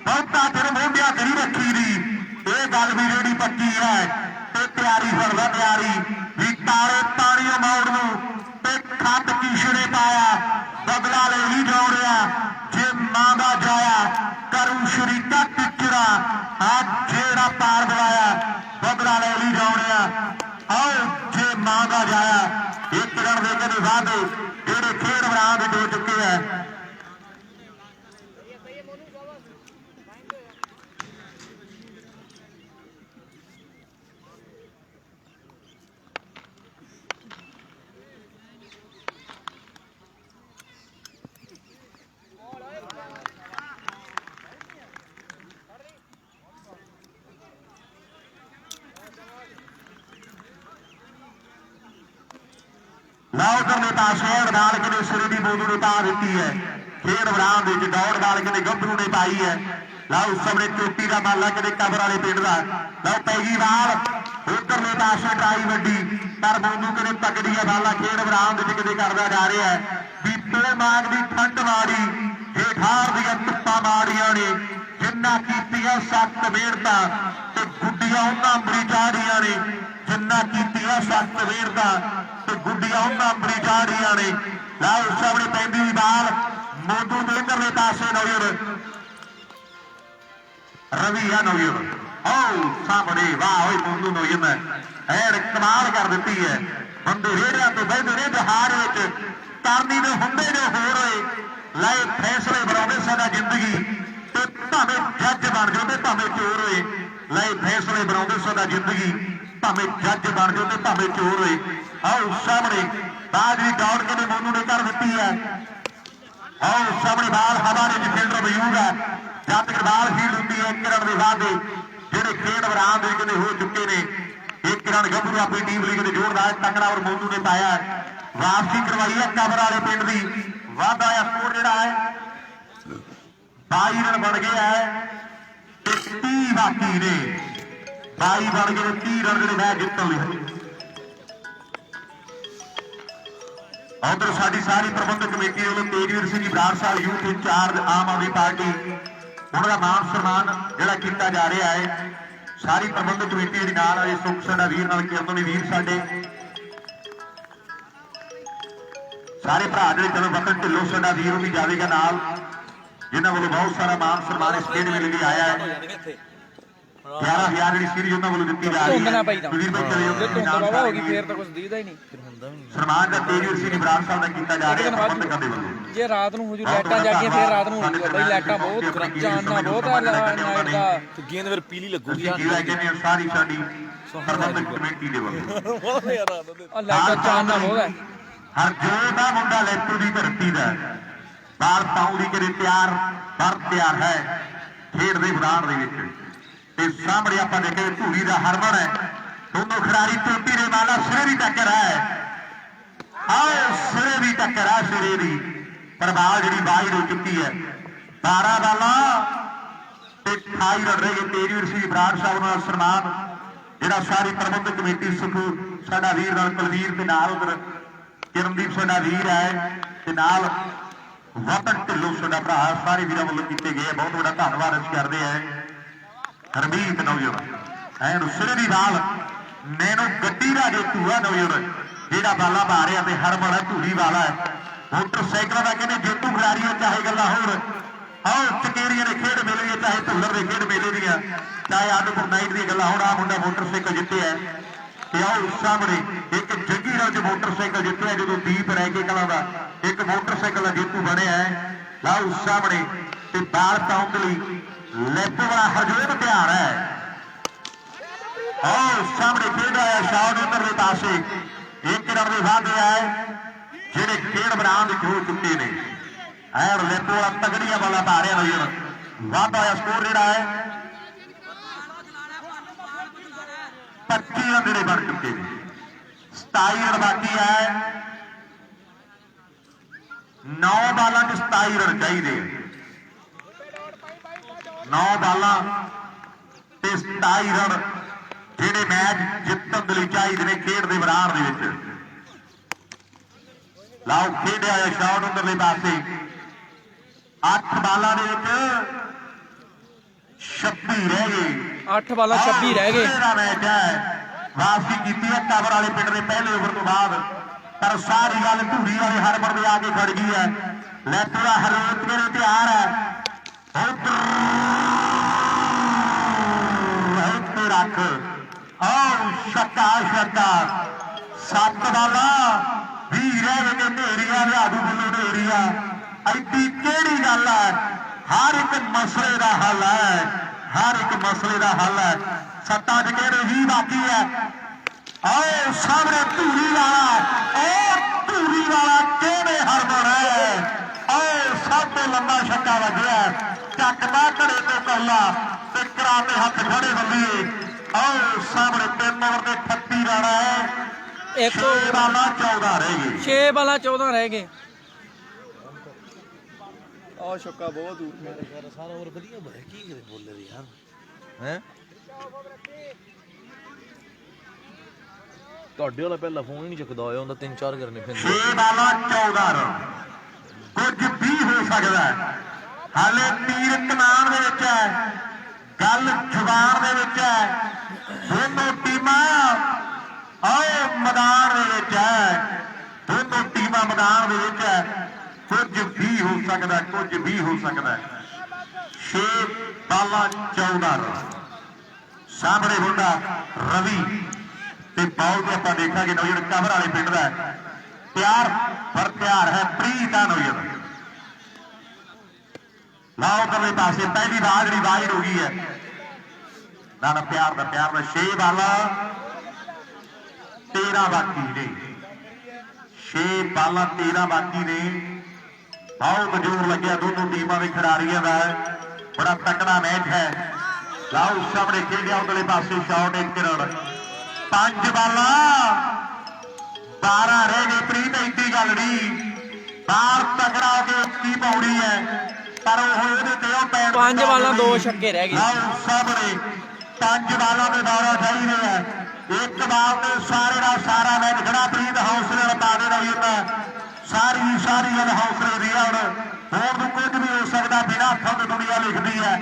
ਬਹੁਤਾ ਚਿਰ ਮੋਢਿਆਂ ਤੇ ਨਹੀਂ ਰੱਖੀ ਦੀ। ਇਹ ਗੱਲ ਵੀ ਜਿਹੜੀ ਪੱਕੀ ਹੈ ਤੇ ਤਿਆਰੀ ਫੜਦਾ ਤਿਆਰੀ ਵੀ ਕਾਲੇ ਪਾਣੀਓ ਮੋੜ ਨੂੰ ਤੇ ਖੱਤ ਕੀਸ਼ੜੇ ਪਾਇਆ ਬਦਲਾ ਲੈ ਹੀ ਜੋੜਿਆ ਜੇ ਮਾਂ ਦਾ ਜਾਇਆ ਕਰੂ ਸ਼ਰੀਕਾ ਟਿਚਰਾ ਆ ਜਿਹੜਾ ਪਾਰ ਬੁਲਾਇਆ ਬਦਲਾ ਲੈ ਲਈ ਜੋੜਿਆ। ਆਓ ਜੇ ਮਾਂ ਦਾ ਜਾਇਆ ਇੱਕ ਰਨ ਦੇ ਕੇ ਵਾਦੇ ਜਿਹੜੇ ਖੇਡ ਮੈਦਾਨ ਵਿੱਚ ਹੋ ਚੁੱਕੇ ਹੈ। ਲਾਉਦਰ ਨੇ ਤਾਂ ਸ਼ੇਰ ਨਾਲ ਕਿਨੇ ਸਿਰੇ ਦੀ ਬੋਦੂ ਨੇ ਪਾ ਦਿੱਤੀ ਹੈ। ਖੇਡ ਮੈਦਾਨ ਵਿੱਚ ਦੌੜ ਨਾਲ ਕਿਨੇ ਗੱਭਰੂ ਨੇ ਪਾਈ ਹੈ। ਲਾਉ ਸਾਹਮਣੇ ਚੋਟੀ ਦਾ ਮਾਲਾ ਕਿਨੇ ਕਬਰ ਵਾਲੇ ਪਿੰਡ ਦਾ ਲਾਉ ਪੈਗੀ ਵਾਲ ਉਧਰ ਨੇ ਪਾਸੇ ਟਰਾਈ ਵੱਡੀ ਪਰ ਬੋਦੂ ਕਿਨੇ ਤਕੜੀ ਹੈ ਬਾਲਾ ਖੇਡ ਮੈਦਾਨ ਵਿੱਚ ਕਿਨੇ ਕਰਦਾ ਜਾ ਰਿਹਾ ਹੈ ਵੀ ਤੇ ਮਾਗ ਦੀ ਠੰਡ ਮਾਰੀ ਹੇਠਾਰ ਦੀਆਂ ਧੁੱਪਾਂ ਮਾਰੀਆਂ ਨੇ ਜਿੰਨਾ ਕੀਤੀਆਂ ਸਖਤ ਮਿਹਨਤਾਂ ਤੇ ਗੁੱਡੀਆਂ ਉਹਨਾਂ ਅੰਬਰੀ ਚਾੜੀਆਂ ਨੇ ਜਿੰਨਾ ਕੀਤੀਆਂ ਸਖਤ ਮਿਹਨਤਾਂ ਤੇ ਗੁੱਡੀਆਂ ਉਹਨਾਂ ਅੰਬਰੀ ਚਾੜੀਆਂ ਨੇ। ਲਾਉ ਸਾਹਮਣੇ ਪੈਂਦੀ ਬਾਲ ਮੋਦੂ ਦੇ ਅੰਦਰਲੇ ਪਾਸੇ ਨੌਜਰ ਰਵੀ ਆ ਨੌਜਰ ਆਓ ਸਾਹਮਣੇ ਵਾਹ ਓਏ ਮੋਦੂ ਨੌਜਰ ਨੇ ਐਡ ਕਮਾਲ ਕਰ ਦਿੱਤੀ ਹੈ। ਬੰਦੇ ਰੇੜਿਆਂ ਤੋਂ ਬਹਿੰਦੇ ਨੇ ਜਹਾਰ ਵਿੱਚ ਕਰਨੀ ਦੇ ਹੁੰਦੇ ਜੋ ਹੋਰ ਹੋਏ ਲੈ ਫੈਸਲੇ ਬਣਾਉਂਦੇ ਸਾਡਾ ਜ਼ਿੰਦਗੀ ਤੇ ਭਾਵੇਂ ਜੱਜ ਬਣ ਜਾਓ ਤੇ ਭਾਵੇਂ ਚੋਰ ਹੋਏ ਲੈ ਫੈਸਲੇ ਬਣਾਉਂਦੇ ਸਾਡਾ ਜ਼ਿੰਦਗੀ ਭਾਵੇਂ ਜੱਜ ਬਣ ਜਾਓ ਤੇ ਭਾਵੇਂ ਚੋਰ ਹੋਏ। ਆਓ ਸਾਹਮਣੇ ਬਾਜਰੀ ਦੌੜ ਕੇ ਨੇ ਮੋਨੂ ਨੇ ਕਰ ਦਿੱਤੀ ਹੈ। ਆਓ ਸਾਹਮਣੇ ਬਾਲ ਹਵਾ ਦੇ ਵਿੱਚ ਫੀਲਡਰ ਮੌਜੂਦ ਹੈ ਜਦ ਤੱਕ ਬਾਲ ਫੀਲਡ ਹੁੰਦੀ ਹੈ ਇੱਕ ਰਨ ਦੇ ਵਾਅਦੇ ਜਿਹੜੇ ਖੇਡ ਮੈਦਾਨ ਦੇ ਕਿਤੇ ਹੋ ਚੁੱਕੇ ਨੇ। ਇੱਕ ਰਨ ਗੱਭਰੂ ਆਪਣੀ ਟੀਮ ਲਈ ਕਿਤੇ ਜੋੜਦਾ ਹੈ ਤਕੜਾ ਔਰ ਮੋਨੂ ਨੇ ਪਾਇਆ ਵਾਪਸੀ ਕਰਵਾਈ ਹੈ ਕਬਰ ਵਾਲੇ ਪਿੰਡ ਦੀ। ਵਾਧਾ ਆ ਸਕੋਰ ਜਿਹੜਾ ਹੈ 22 ਰਨ ਬਣ ਗਿਆ ਹੈ ਤੇ 30 ਬਾਕੀ ਨੇ 22 ਬਣ ਗਏ 30 ਰਨ ਜਿਹੜੇ ਮੈਚ ਜਿੱਤਣ ਲਈ। ਉਧਰ ਸਾਡੀ ਸਾਰੀ ਪ੍ਰਬੰਧਕ ਕਮੇਟੀ ਵੱਲੋਂ ਤੇਜਵੀਰ ਸਿੰਘ ਬਰਾੜ ਸਾਹਿਬ youth incharge Aam Aadmi party ਉਹਨਾਂ ਦਾ ਮਾਣ ਸਨਮਾਨ ਜਿਹੜਾ ਕੀਤਾ ਜਾ ਰਿਹਾ ਹੈ। ਸਾਰੀ ਪ੍ਰਬੰਧਕ ਕਮੇਟੀ ਦੇ ਨਾਲ ਇਹ ਸੁਖ ਸਾਡਾ ਵੀਰ ਨਾਲ ਕਿਰਤਨੀ ਵੀਰ ਸਾਡੇ ਸਾਰੇ ਭਰਾ ਜਿਹੜੇ ਚਲੋ ਵਤਨ ਢਿੱਲੋਂ ਸਾਡਾ ਵੀਰ ਵੀ ਜਾਵੇਗਾ ਨਾਲ ਜਿਨ੍ਹਾਂ ਵੱਲੋਂ ਬਹੁਤ ਸਾਰਾ ਮਾਣ ਸਨਮਾਨ ਇਸ ਖੇਡ ਮੇਲੇ ਲਈ ਆਇਆ ਹੈ। 11,000 ਜਿਹੜੀ ਸੀਰੀਜ਼ ਉਹਨਾਂ ਵੱਲੋਂ ਦਿੱਤੀ ਜਾ ਰਹੀ ਹੈ। ਵੀਰ ਭਾਈ ਚਲੇ ਜਾਓ ਹੋ ਗਈ ਫੇਰ ਤਾਂ ਕੁਝ ਦੀਦਾ ਹੀ ਨਹੀਂ ਸਨਮਾਨ ਦਾ ਤੇਜਵੀਰ ਸਿੰਘ ਬਰਾੜ ਸਾਹਿਬ ਦਾ ਕੀਤਾ ਜਾ ਰਿਹਾ ਹੈ ਪ੍ਰਬੰਧਕਾਂ ਦੇ ਵੱਲੋਂ। ਜੇ ਰਾਤ ਨੂੰ ਹੋ ਜੂ ਲਾਈਟਾਂ ਜਾਗੀਆਂ ਫੇਰ ਰਾਤ ਨੂੰ ਹੋਊਗਾ ਬਈ ਲਾਈਟਾਂ ਬਹੁਤ ਚਾਨਣਾ ਬਹੁਤ ਆ ਨਾਈਟ ਦਾ ਗੇਂਦ ਫਿਰ ਪੀਲੀ ਲੱਗੂਗੀ ਕੀ ਲੈ ਕੇ ਨੇ ਸਾਰੀ ਸਾਡੀ ਪ੍ਰਬੰਧਕ ਕਮੇਟੀ ਦੇ ਵੱਲੋਂ ਆ ਲਾਈਟਾਂ ਚਾਨਣਾ ਬਹੁਤ ਹੈ। ਹਰਜੋਤ ਦਾ ਮੁੰਡਾ ਲੈਪੂ ਦੀ ਧਰਤੀ ਦਾ ਬਾਲ ਪਾਉ ਦੀ ਕਰੇ ਤਿਆਰ ਪਰ ਤਿਆਰ ਹੈ ਖੇਡ ਦੇ ਮੈਦਾਨ ਦੇ ਵਿੱਚ ਤੇ ਸਾਹਮਣੇ ਆਪਾਂ ਦੇਖੇ ਧੂਰੀ ਦਾ ਹਰਮਨ ਹੈ ਦੋਨੋਂ ਖਿਡਾਰੀ ਚੋਟੀ ਦੇ ਮਾਲਾ ਸਿਰੇ ਦੀ ਟੱਕਰ ਹੈ। ਆਓ ਸਿਰੇ ਦੀ ਟੱਕਰ ਹੈ ਸਿਰੇ ਦੀ ਪਰ ਬਾਲ ਜਿਹੜੀ ਬਾਹਰ ਹੋ ਚੁੱਕੀ ਹੈ 12 ਬਾਲਾਂ ਤੇ 28 ਰਨ ਰਹੇ ਤੇਜਵੀਰ ਸਿੰਘ ਬਰਾੜ ਸਾਹਿਬ ਨਾਲ ਸਨਮਾਨ ਜਿਹੜਾ ਸਾਰੀ ਪ੍ਰਬੰਧਕ ਕਮੇਟੀ ਸੁਖੂ ਸਾਡਾ ਵੀਰ ਨਾਲ ਕੁਲਵੀਰ ਤੇ ਨਾਲ ਉਧਰ ਕਿਰਨਦੀਪ ਸਾਡਾ ਵੀਰ ਹੈ ਤੇ ਨਾਲ ਵਤਨ ਢਿੱਲੋਂ ਸਾਡਾ ਭਰਾ ਸਾਰੇ ਵੀਰਾਂ ਵੱਲੋਂ ਕੀਤੇ ਗਏ ਬਹੁਤ ਵੱਡਾ ਧੰਨਵਾਦ ਅਸੀਂ ਕਰਦੇ ਹਾਂ। ਹਰਮੀਤ ਨੌਜਵਾਨ ਐਨ ਸਿਰੇ ਦੀ ਬਾਲ ਨੈਨੋ ਗੱਡੀ ਦਾ ਜੇਤੂ ਆ ਨੌਜਵਾਨ ਜਿਹੜਾ ਬਾਲਾ ਪਾ ਰਿਹਾ ਤੇ ਹਰਮਨ ਧੂਰੀ ਵਾਲਾ ਹੈ ਮੋਟਰਸਾਈਕਲਾਂ ਦਾ ਕਹਿੰਦੇ ਜੇਤੂ ਖਿਡਾਰੀ ਚਾਹੇ ਗੱਲਾਂ ਹੋਰ ਆਓ ਚਕੇਰੀਆਂ ਦੇ ਖੇਡ ਮੇਲੇ ਦੀਆਂ ਚਾਹੇ ਭੁੱਲਰ ਦੇ ਖੇਡ ਮੇਲੇ ਦੀਆਂ ਚਾਹੇ ਆਦਮਪੁਰ ਨਾਈਟ ਦੀਆਂ ਗੱਲਾਂ ਹੁਣ ਆ ਮੁੰਡਾ ਮੋਟਰਸਾਈਕਲ ਜਿੱਤਿਆ ਤੇ ਆਓ ਸਾਹਮਣੇ ਇੱਕ ਜੱਗੀ ਨਾਲ ਮੋਟਰਸਾਈਕਲ ਜਿੱਤਿਆ ਜਦੋਂ ਦੀਪ ਰਹਿ ਕੇ ਕਲਾਂ ਦਾ ਇੱਕ ਮੋਟਰਸਾਈਕਲ ਦਾ ਜੇਤੂ ਬਣਿਆ ਹੈ। ਲਾਓ ਸਾਹਮਣੇ ਤੇ ਬਾਲ ਪਾਉਣ ਦੇ ਲਈ ਲੈਪੂ ਵਾਲਾ ਹਰਜੋਤ ਤਿਆਰ ਹੈ। ਆਓ ਸਾਹਮਣੇ ਖੇਡ ਰਿਹਾ ਸ਼ਾਟ ਉਧਰਲੇ ਪਾਸੇ ਇੱਕ ਰਨ ਦੇ ਵਾਧੇ ਹੈ ਜਿਹੜੇ ਖੇਡ ਮੈਦਾਨ ਵਿੱਚ ਹੋ ਚੁੱਕੇ ਨੇ। ਐਨ ਲੈਪੂ ਵਾਲਾ ਤਗੜੀਆਂ ਬਾਲਾ ਪਾ ਰਿਹਾ ਨਜ਼ਰ ਵਾਧਾ ਹੋਇਆ ਸਕੋਰ ਜਿਹੜਾ ਹੈ 25 ਰਨ ਜਿਹੜੇ ਬਣ ਚੁੱਕੇ ਨੇ 27 ਰਨ ਬਾਕੀ ਹੈ 9 ਬਾਲਾਂ 'ਚ 27 ਰਨ ਚਾਹੀਦੇ 9 ਬਾਲਾਂ ਤੇ 27 ਰਨ ਜਿਹੜੇ ਮੈਚ ਜਿੱਤਣ ਦੇ ਲਈ ਚਾਹੀਦੇ ਨੇ ਖੇਡ ਦੇ ਮੈਦਾਨ ਦੇ ਵਿੱਚ। ਲਾਓ ਖੇਡਿਆ ਹੋਇਆ ਸ਼ਾਟ ਉਧਰਲੇ ਪਾਸੇ 8 ਬਾਲਾਂ ਦੇ ਵਿੱਚ 26 ਰਹਿ ਗਏ 8 ਬਾਲਾਂ 26 ਰਹਿ ਗਏ। ਇਹਦਾ ਮੈਚ ਹੈ ਵਾਪਸੀ ਕੀਤੀ ਹੈ ਕਬਰ ਵਾਲੇ ਪਿੰਡ ਦੇ ਪਹਿਲੇ ਓਵਰ ਤੋਂ ਬਾਅਦ ਪਰ ਸਾਰੀ ਗੱਲ ਧੂਰੀ ਵਾਲੇ ਹਰਮਨ ਦੇ ਆ ਕੇ ਖੜ ਗਈ ਹੈ। ਲੈਟਰ ਦਾ ਹਰੇਕ ਮੇਰੇ ਤਿਆਰ ਹੈ ਉੱਤੇ ਰੱਖ ਆਹ ਛੱਕਾ 7 ਬਾਲਾਂ 20 ਰਹਿ ਗਏ ਢੇਰੀਆਂ ਲਿਆਦੂ ਵੱਲੋਂ ਢੇਰੀਆਂ ਐਡੀ ਕਿਹੜੀ ਗੱਲ ਹੈ। ਹਰ ਇੱਕ ਮਸਲੇ ਦਾ ਹੱਲ ਹੈ ਹਰ ਇੱਕ ਮਸਲੇ ਦਾ ਹੱਲ ਹੈ। 7 ਚ ਕਿਹੜੇ 20 ਬਾਕੀ ਹੈ। ਆਓ ਸਾਹਮਣੇ ਧੂਰੀ ਵਾਲਾ ਕਿਹੜੇ ਹਰਮਨ ਹੈ। ਆਓ ਸਭ ਤੋਂ ਲੰਬਾ ਛੱਕਾ ਵੱਜਿਆ ਚੱਕਦਾ ਘੜੇ ਤੋਂ ਕੱਲਾ ਤੇ ਕਰਾਤੇ ਹੱਥ ਖੜੇ ਬੱਲੀਏ। ਆਓ ਸਾਹਮਣੇ 3 ਓਵਰ ਦੇ 38 ਰਨ ਹੈ। 1 6 ਬਾਲਾਂ 14 ਰਹਿ ਗਏ 6 ਬਾਲਾਂ 14 ਰਹਿ ਗਏ। ਆ ਛੱਕਾ ਬਹੁਤ ਦੂਰ ਮੇਰੇ ਘਰ ਸਾਰਾ ਹੋਰ ਵਧੀਆ ਬਣੇ ਕੀ ਕਰੇ ਬੋਲੇ ਦੀ ਯਾਰ ਹੈ ਤੁਹਾਡੇ ਵਾਲਾ ਪਹਿਲਾਂ ਫੋਨ ਹੀ ਨਹੀਂ ਚੱਕਦਾ ਹੋਇਆ ਹੁੰਦਾ 3-4 ਕਰਨੇ ਪੈਂਦੇ 6 ਬਾਲਾਂ 14 ਰਨ ਕੁਝ ਵੀ ਹੋ ਸਕਦਾ ਹੈ। ਹਾਲੇ ਤੀਰ ਕਮਾਨ ਦੇ ਵਿੱਚ ਹੈ ਗੱਲ ਜ਼ੁਬਾਨ ਦੇ ਵਿੱਚ ਹੈ। ਦੋਨੋਂ ਟੀਮਾਂ ਆਏ ਮੈਦਾਨ ਦੇ ਵਿੱਚ ਹੈ ਦੋਨੋਂ ਟੀਮਾਂ ਮੈਦਾਨ ਦੇ ਵਿੱਚ ਹੈ। ਕੁਝ ਵੀ ਹੋ ਸਕਦਾ ਕੁਝ ਵੀ ਹੋ ਸਕਦਾ 6 ਬਾਲਾਂ 14 ਰਨ ਸਾਹਮਣੇ ਹੁੰਦਾ ਰਵੀ ਤੇ ਬਾਲ ਤੇ ਆਪਾਂ ਦੇਖਾਂਗੇ ਨੌਜਵਾਨ ਕਬਰ ਵਾਲੇ ਪਿੰਡ ਦਾ ਪਿਆਰ ਪਰ ਪਿਆਰ ਹੈ ਪ੍ਰੀਤ ਆ ਨੌਜਵਾਨ ਲਾਓ ਕਰਲੇ ਪਾਸੇ ਪਹਿਲੀ ਬਾਲ ਜਿਹੜੀ ਵਾਈਡ ਹੋ ਗਈ ਹੈ ਨਾ ਪਿਆਰ ਦਾ 6 ਬਾਲਾਂ 13 ਬਾਕੀ ਨੇ 6 ਬਾਲਾਂ 13 ਬਾਕੀ ਨੇ। ਬਹੁਤ ਜ਼ੋਰ ਲੱਗਿਆ ਦੋਨੋਂ ਟੀਮਾਂ ਦੇ ਖਿਡਾਰੀਆਂ ਦਾ ਬੜਾ ਤਕੜਾ ਮੈਚ ਹੈ। ਲਾਓ ਸਾਹਮਣੇ ਖੇਡਿਆ ਉਧਰਲੇ ਪਾਸੇ ਸ਼ਾਟ 1 ਰਨ 5 ਬਾਲਾਂ 12 ਰਹਿ ਗਏ ਪ੍ਰੀਤ ਇੰਨੀ ਗੱਲ ਨਹੀਂ ਬਾਹਰ ਤਕੜਾ ਹੋ ਕੇ ਉੱਚੀ ਪੌੜੀ ਹੈ ਪਰ ਉਹ ਇਹਦੇ ਤੇ ਉਹ ਪੈਰ 5 ਬਾਲਾਂ 2 ਛੱਕੇ ਰਹਿ ਗਏ। ਲਾਓ ਸਾਹਮਣੇ 5 ਬਾਲਾਂ ਦੇ ਦੌਰਾ ਚਾਹੀਦੇ ਹੈ। ਇੱਕ ਬਾਲ ਤੇ ਸਾਰੇ ਦਾ ਸਾਰਾ ਮੈਚ ਖੜਾ ਪ੍ਰੀਤ ਹੌਸਲੇ ਨਾਲ ਪਾ ਦੇ ਰਹੀ ਹੁੰਦਾ ਸਾਰੀ ਗੱਲ ਹੌਸਲੇ ਦੀ ਆ। ਹੁਣ ਨੂੰ ਕੁਝ ਵੀ ਹੋ ਸਕਦਾ ਬਿਨਾਂ ਹੱਥਾਂ ਤੋਂ ਦੁਨੀਆ ਲਿਖਦੀ ਹੈ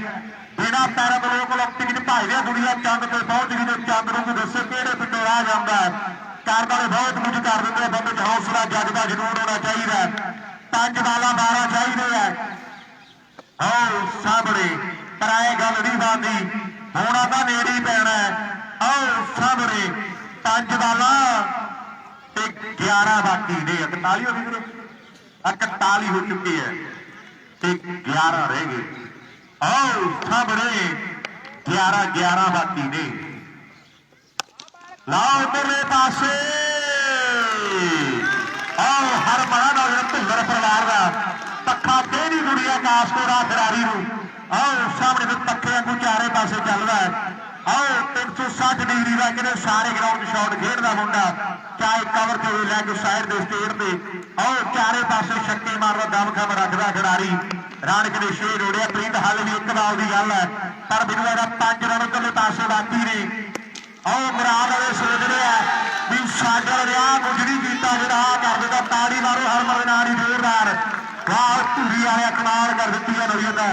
ਬਿਨਾਂ ਪੈਰਾਂ ਤੋਂ ਲੋਕ ਟਿਕਟ ਭਾਈਦੇ ਦੁਨੀਆ ਚੰਦ ਤੇ ਪਹੁੰਚ ਗਈ ਤੇ ਚੰਦ ਨੂੰ ਦੱਸੇ ਕਿਹੜੇ ਪਿੰਡੋਂ ਆ ਜਾਂਦਾ ਹੈ। ਕਰਨ ਵਾਲੇ ਬਹੁਤ ਕੁਝ ਕਰ ਦਿੰਦੇ ਬੰਦੇ 'ਚ ਹੌਸਲਾ ਜਜ਼ਬਾ ਜ਼ਰੂਰ ਹੋਣਾ ਚਾਹੀਦਾ 5 ਬਾਲਾਂ 12 ਚਾਹੀਦੇ ਹੈ। ਆਓ ਸਾਹਮਣੇ ਪਰ ਇਹ ਗੱਲ ਨਹੀਂ ਬਣਦੀ ਹੋਣਾ ਤਾਂ ਨੇੜੇ ਹੀ ਪੈਣਾ ਆਓ ਸਾਹਮਣੇ 5 ਬਾਲਾਂ ਤੇ 11 ਬਾਕੀ ਨੇ 41 ਹੋ ਗਏ 41 ਹੋ ਚੁੱਕੇ ਹੈ ਤੇ 11 ਰਹਿ ਗਏ। ਆਓ ਸਾਹਮਣੇ 11 ਬਾਕੀ ਨੇ। ਲਾਓ ਇਧਰਲੇ ਪਾਸੇ ਆਓ ਹਰ ਮਾਂ ਦਾ ਭੁੱਲਰ ਪਰਿਵਾਰ ਦਾ ਪੱਖਾ ਕਿਹੜੀ ਦੁਨੀਆ ਕਾਸਕੋਰਾ ਖਿਡਾਰੀ ਨੂੰ ਆਓ ਸਾਹਮਣੇ ਦੇ ਪੱਖੇ ਵਾਂਗੂ ਚਾਰੇ ਪਾਸੇ ਚੱਲਦਾ ਹੈ। ਆਓ 360 ਡਿਗਰੀ ਦਾ ਕਿਤੇ ਸਾਰੇ ਗਰਾਊਂਡ 'ਚ ਸ਼ਾਟ ਖੇਡਦਾ ਮੁੰਡਾ ਚਾਹੇ ਕਵਰ ਤੇ ਹੋਵੇ ਲੈ ਕੇ ਸਾਈਡ ਦੇ ਸਟੇਟ ਤੇ ਆਓ ਚਾਰੇ ਪਾਸੇ ਛੱਕੇ ਮਾਰਦਾ ਦਮਖਮ ਰੱਖਦਾ ਖਿਡਾਰੀ ਰਾਣਕ ਦੇ ਸ਼ੇਰ ਉੜਿਆ ਪ੍ਰੀਤ ਹੱਲ ਵੀ ਇੱਕ ਬਾਲ ਦੀ ਗੱਲ ਹੈ ਪਰ ਮੈਨੂੰ ਲੱਗਦਾ 5 ਰਨ ਉਧਰਲੇ ਪਾਸੇ ਬਾਕੀ ਨੇ। ਆਓ ਮੁਰਾਦ ਵਾਲੇ ਸੋਚ ਰਹੇ ਆ ਵੀ ਸਾਜਲ ਰਿਹਾ ਕੁਝ ਨਹੀਂ ਕੀਤਾ ਜਿਹੜਾ ਆ ਕਰ ਦਿੱਤਾ ਤਾੜੀ ਮਾਰੋ ਹਰਮਨ ਨਾਲ ਹੀ ਜ਼ੋਰਦਾਰ ਵਾਹ ਧੂਰੀ ਵਾਲਿਆ ਕਮਾਲ ਕਰ ਦਿੱਤੀ ਹੈ ਨਵੀਂ ਦਾ